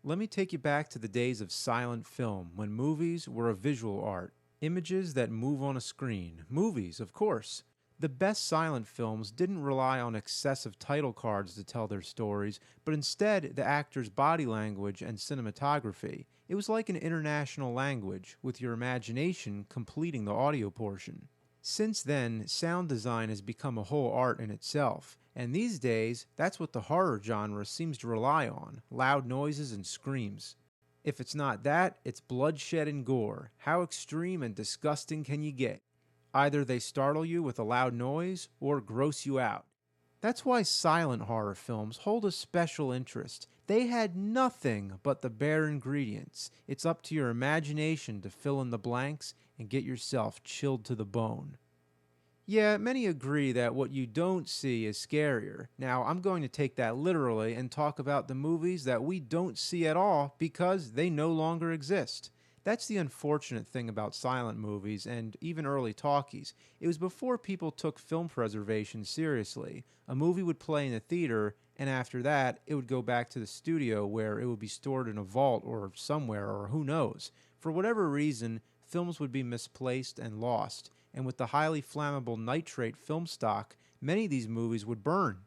Let me take you back to the days of silent film, when movies were a visual art. Images that move on a screen. Movies, of course. The best silent films didn't rely on excessive title cards to tell their stories, but instead the actor's body language and cinematography. It was like an international language, with your imagination completing the audio portion. Since then, sound design has become a whole art in itself, and these days, that's what the horror genre seems to rely on: loud noises and screams. If it's not that, it's bloodshed and gore. How extreme and disgusting can you get? Either they startle you with a loud noise or gross you out. That's why silent horror films hold a special interest. They had nothing but the bare ingredients. It's up to your imagination to fill in the blanks and get yourself chilled to the bone. Yeah, many agree that what you don't see is scarier. Now, I'm going to take that literally and talk about the movies that we don't see at all because they no longer exist. That's the unfortunate thing about silent movies and even early talkies. It was before people took film preservation seriously. A movie would play in a theater, and after that, it would go back to the studio where it would be stored in a vault or somewhere, or who knows. For whatever reason, films would be misplaced and lost, and with the highly flammable nitrate film stock, many of these movies would burn.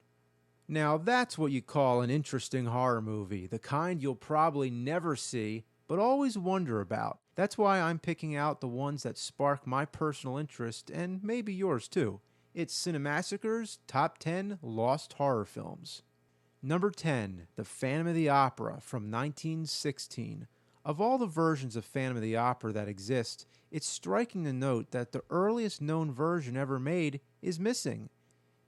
Now, that's what you call an interesting horror movie, the kind you'll probably never see, but always wonder about. That's why I'm picking out the ones that spark my personal interest, and maybe yours too. It's Cinemassacre's Top 10 Lost Horror Films. Number 10, The Phantom of the Opera from 1916. Of all the versions of Phantom of the Opera that exist, it's striking to note that the earliest known version ever made is missing.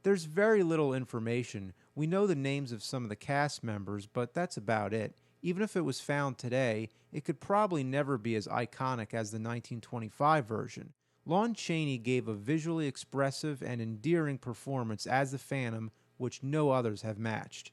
There's very little information. We know the names of some of the cast members, but that's about it. Even if it was found today, it could probably never be as iconic as the 1925 version. Lon Chaney gave a visually expressive and endearing performance as the Phantom, which no others have matched.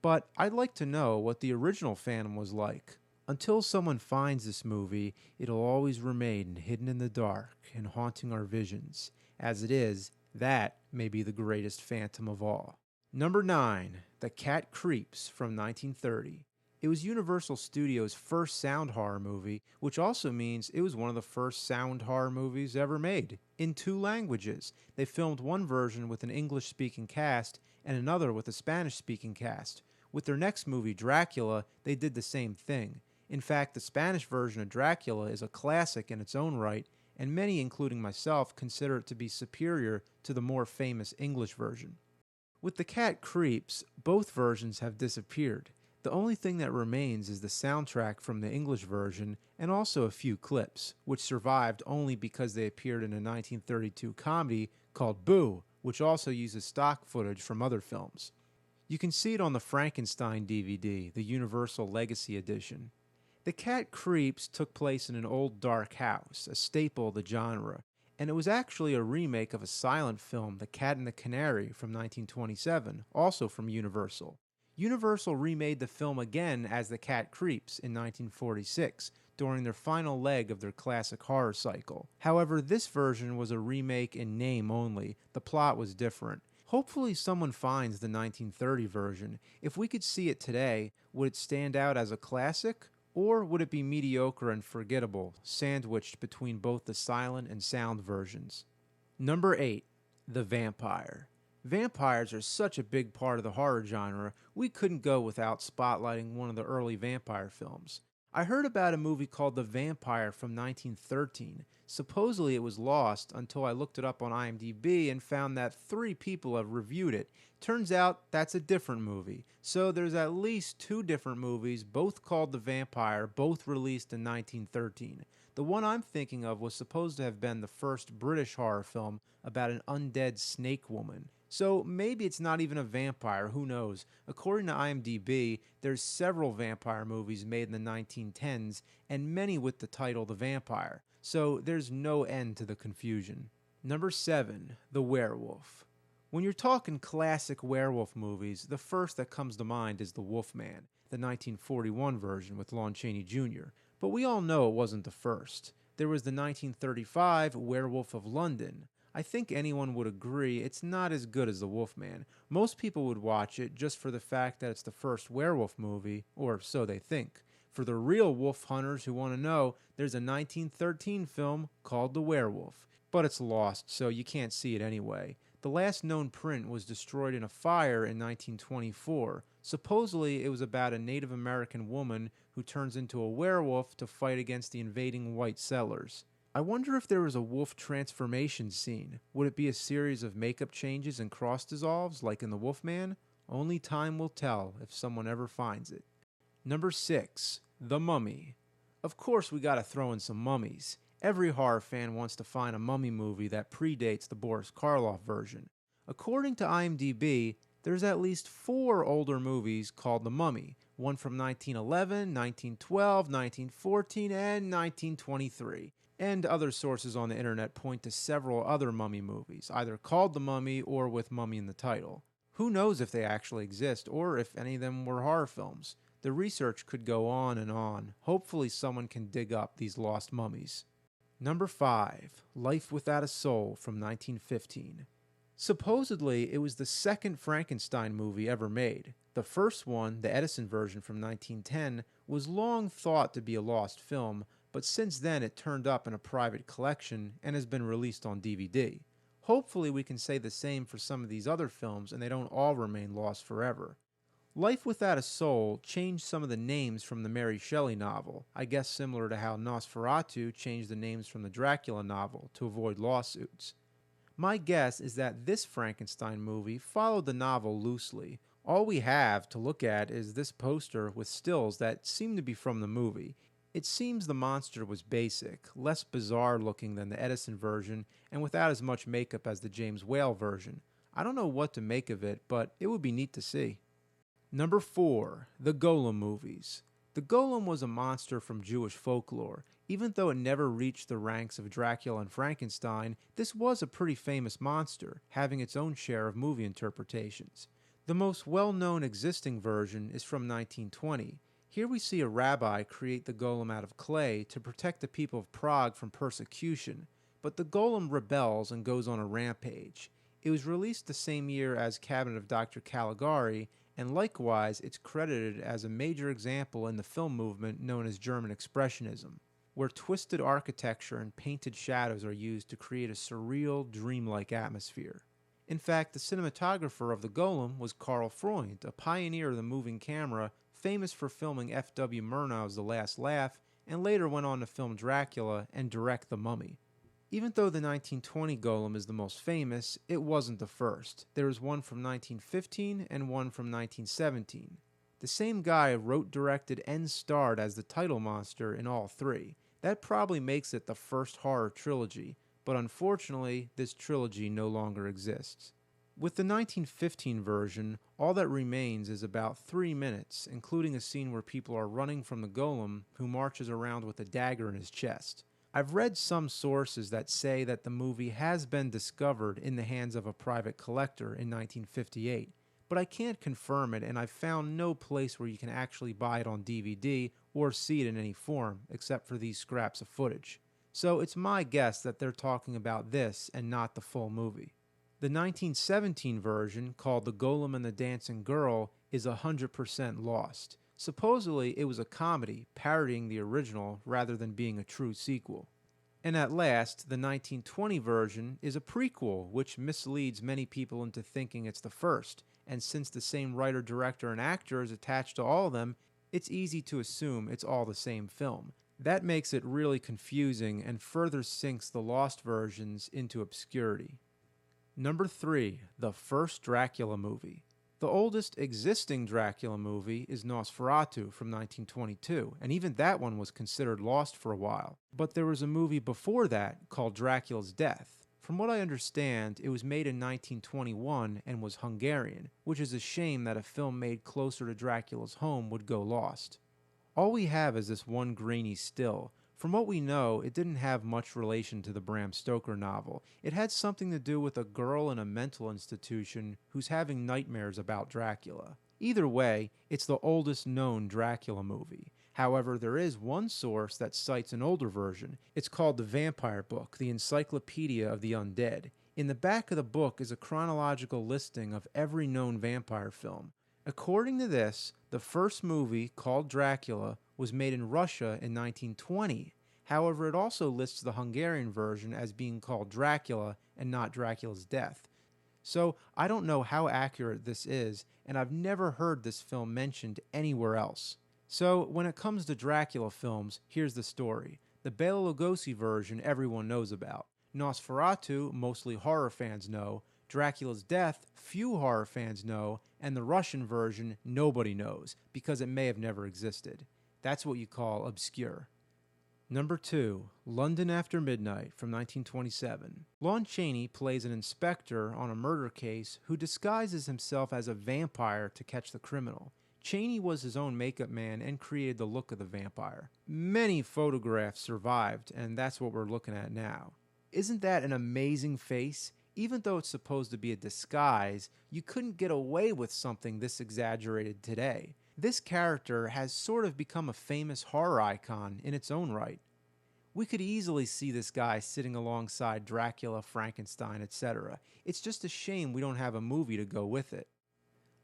But I'd like to know what the original Phantom was like. Until someone finds this movie, it'll always remain hidden in the dark and haunting our visions. As it is, that may be the greatest Phantom of all. Number 9, The Cat Creeps from 1930. It was Universal Studios' first sound horror movie, which also means it was one of the first sound horror movies ever made, in 2 languages. They filmed one version with an English-speaking cast and another with a Spanish-speaking cast. With their next movie, Dracula, they did the same thing. In fact, the Spanish version of Dracula is a classic in its own right, and many, including myself, consider it to be superior to the more famous English version. With The Cat Creeps, both versions have disappeared. The only thing that remains is the soundtrack from the English version and also a few clips, which survived only because they appeared in a 1932 comedy called Boo, which also uses stock footage from other films. You can see it on the Frankenstein DVD, the Universal Legacy Edition. The Cat Creeps took place in an old dark house, a staple of the genre, and it was actually a remake of a silent film, The Cat and the Canary, from 1927, also from Universal. Universal remade the film again as The Cat Creeps in 1946, during their final leg of their classic horror cycle. However, this version was a remake in name only. The plot was different. Hopefully someone finds the 1930 version. If we could see it today, would it stand out as a classic? Or would it be mediocre and forgettable, sandwiched between both the silent and sound versions? Number 8, The Vampire. Vampires are such a big part of the horror genre, we couldn't go without spotlighting one of the early vampire films. I heard about a movie called The Vampire from 1913. Supposedly it was lost until I looked it up on IMDb and found that 3 people have reviewed it. Turns out that's a different movie. So there's at least 2 different movies, both called The Vampire, both released in 1913. The one I'm thinking of was supposed to have been the first British horror film about an undead snake woman. So maybe it's not even a vampire, who knows? According to IMDb, there's several vampire movies made in the 1910s, and many with the title The Vampire, so there's no end to the confusion. Number 7, The Werewolf. When you're talking classic werewolf movies, the first that comes to mind is The Wolfman, the 1941 version with Lon Chaney Jr., but we all know it wasn't the first. There was the 1935 Werewolf of London. I think anyone would agree it's not as good as The Wolfman. Most people would watch it just for the fact that it's the first werewolf movie, or so they think. For the real wolf hunters who want to know, there's a 1913 film called The Werewolf, but it's lost, so you can't see it anyway. The last known print was destroyed in a fire in 1924. Supposedly, it was about a Native American woman who turns into a werewolf to fight against the invading white settlers. I wonder if there was a wolf transformation scene. Would it be a series of makeup changes and cross dissolves like in The Wolfman? Only time will tell if someone ever finds it. Number 6. The Mummy. Of course we gotta throw in some mummies. Every horror fan wants to find a mummy movie that predates the Boris Karloff version. According to IMDb, there's at least 4 older movies called The Mummy, one from 1911, 1912, 1914, and 1923. And other sources on the internet point to several other mummy movies, either called The Mummy or with mummy in the title. Who knows if they actually exist or if any of them were horror films? The research could go on and on. Hopefully someone can dig up these lost mummies. Number 5. Life Without a Soul from 1915. Supposedly, it was the second Frankenstein movie ever made. The first one, the Edison version from 1910, was long thought to be a lost film, but since then it turned up in a private collection and has been released on DVD. Hopefully we can say the same for some of these other films and they don't all remain lost forever. Life Without a Soul changed some of the names from the Mary Shelley novel, I guess similar to how Nosferatu changed the names from the Dracula novel to avoid lawsuits. My guess is that this Frankenstein movie followed the novel loosely. All we have to look at is this poster with stills that seem to be from the movie. It seems the monster was basic, less bizarre looking than the Edison version, and without as much makeup as the James Whale version. I don't know what to make of it, but it would be neat to see. Number 4. The Golem movies. The Golem was a monster from Jewish folklore. Even though it never reached the ranks of Dracula and Frankenstein, this was a pretty famous monster, having its own share of movie interpretations. The most well-known existing version is from 1920. Here we see a rabbi create the golem out of clay to protect the people of Prague from persecution, but the golem rebels and goes on a rampage. It was released the same year as Cabinet of Dr. Caligari, and likewise it's credited as a major example in the film movement known as German Expressionism, where twisted architecture and painted shadows are used to create a surreal, dreamlike atmosphere. In fact, the cinematographer of the Golem was Karl Freund, a pioneer of the moving camera, famous for filming F.W. Murnau's The Last Laugh, and later went on to film Dracula and direct The Mummy. Even though the 1920 Golem is the most famous, it wasn't the first. There is one from 1915 and one from 1917. The same guy wrote, directed, and starred as the title monster in all 3. That probably makes it the first horror trilogy, but unfortunately, this trilogy no longer exists. With the 1915 version, all that remains is about 3 minutes, including a scene where people are running from the golem, who marches around with a dagger in his chest. I've read some sources that say that the movie has been discovered in the hands of a private collector in 1958, but I can't confirm it, and I've found no place where you can actually buy it on DVD or see it in any form, except for these scraps of footage. So it's my guess that they're talking about this and not the full movie. The 1917 version, called The Golem and the Dancing Girl, is 100% lost. Supposedly, it was a comedy, parodying the original rather than being a true sequel. And at last, the 1920 version is a prequel, which misleads many people into thinking it's the first, and since the same writer, director, and actor is attached to all of them, it's easy to assume it's all the same film. That makes it really confusing and further sinks the lost versions into obscurity. Number 3. The first Dracula movie. The oldest existing Dracula movie is Nosferatu from 1922, and even that one was considered lost for a while. But there was a movie before that called Dracula's Death. From what I understand, it was made in 1921 and was Hungarian, which is a shame that a film made closer to Dracula's home would go lost. All we have is this one grainy still. From what we know, it didn't have much relation to the Bram Stoker novel. It had something to do with a girl in a mental institution who's having nightmares about Dracula. Either way, it's the oldest known Dracula movie. However, there is one source that cites an older version. It's called The Vampire Book, the Encyclopedia of the Undead. In the back of the book is a chronological listing of every known vampire film. According to this, the first movie, called Dracula, was made in Russia in 1920. However, it also lists the Hungarian version as being called Dracula and not Dracula's Death. So I don't know how accurate this is, and I've never heard this film mentioned anywhere else. So when it comes to Dracula films, here's the story. The Bela Lugosi version everyone knows about. Nosferatu, mostly horror fans know. Dracula's Death, few horror fans know. And the Russian version, nobody knows, because it may have never existed. That's what you call obscure. Number 2, London After Midnight from 1927. Lon Chaney plays an inspector on a murder case who disguises himself as a vampire to catch the criminal. Chaney was his own makeup man and created the look of the vampire. Many photographs survived, and that's what we're looking at now. Isn't that an amazing face? Even though it's supposed to be a disguise, you couldn't get away with something this exaggerated today. This character has sort of become a famous horror icon in its own right. We could easily see this guy sitting alongside Dracula, Frankenstein, etc. It's just a shame we don't have a movie to go with it.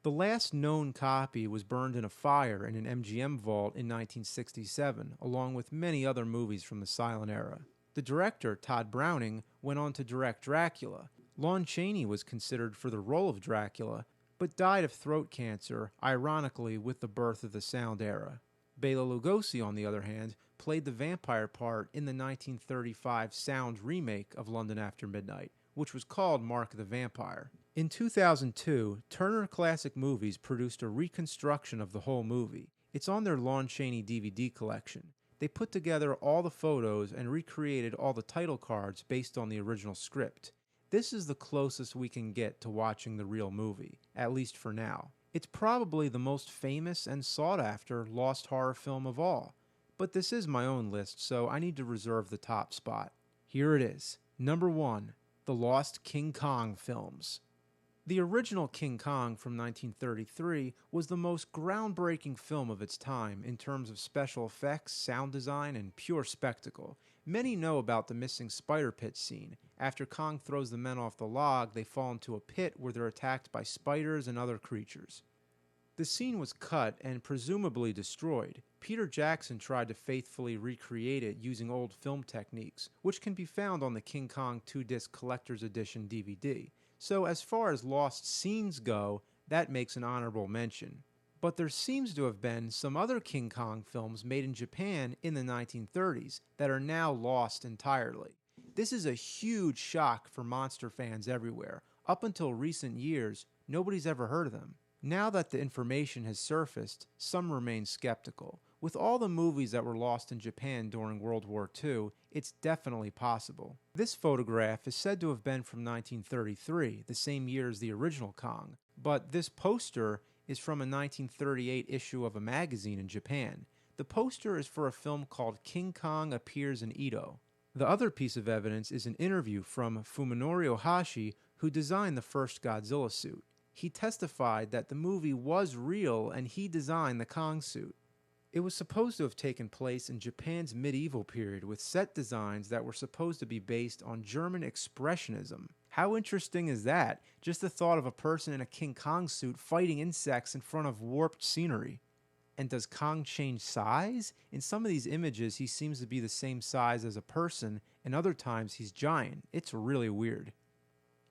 The last known copy was burned in a fire in an MGM vault in 1967, along with many other movies from the silent era. The director, TOD Browning, went on to direct Dracula. Lon Chaney was considered for the role of Dracula, but died of throat cancer, ironically with the birth of the sound era. Bela Lugosi, on the other hand, played the vampire part in the 1935 sound remake of London After Midnight, which was called Mark the Vampire. In 2002, Turner Classic Movies produced a reconstruction of the whole movie. It's on their Lon Chaney DVD collection. They put together all the photos and recreated all the title cards based on the original script. This is the closest we can get to watching the real movie, at least for now. It's probably the most famous and sought-after lost horror film of all. But this is my own list, so I need to reserve the top spot. Here it is. Number 1, the Lost King Kong films. The original King Kong from 1933 was the most groundbreaking film of its time in terms of special effects, sound design, and pure spectacle. Many know about the missing spider pit scene. After Kong throws the men off the log, they fall into a pit where they're attacked by spiders and other creatures. The scene was cut and presumably destroyed. Peter Jackson tried to faithfully recreate it using old film techniques, which can be found on the King Kong 2-disc Collector's Edition DVD. So as far as lost scenes go, that makes an honorable mention. But there seems to have been some other King Kong films made in Japan in the 1930s that are now lost entirely. This is a huge shock for monster fans everywhere. Up until recent years, nobody's ever heard of them. Now that the information has surfaced, some remain skeptical. With all the movies that were lost in Japan during World War II, it's definitely possible. This photograph is said to have been from 1933, the same year as the original Kong, but this poster is from a 1938 issue of a magazine in Japan. The poster is for a film called King Kong Appears in Edo. The other piece of evidence is an interview from Fuminori Ohashi, who designed the first Godzilla suit. He testified that the movie was real and he designed the Kong suit. It was supposed to have taken place in Japan's medieval period with set designs that were supposed to be based on German Expressionism. How interesting is that? Just the thought of a person in a King Kong suit fighting insects in front of warped scenery. And does Kong change size? In some of these images, he seems to be the same size as a person, and other times he's giant. It's really weird.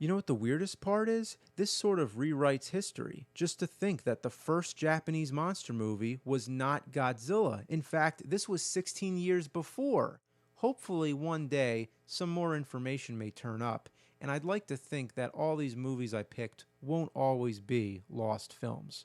You know what the weirdest part is? This sort of rewrites history. Just to think that the first Japanese monster movie was not Godzilla. In fact, this was 16 years before. Hopefully one day, some more information may turn up, and I'd like to think that all these movies I picked won't always be lost films.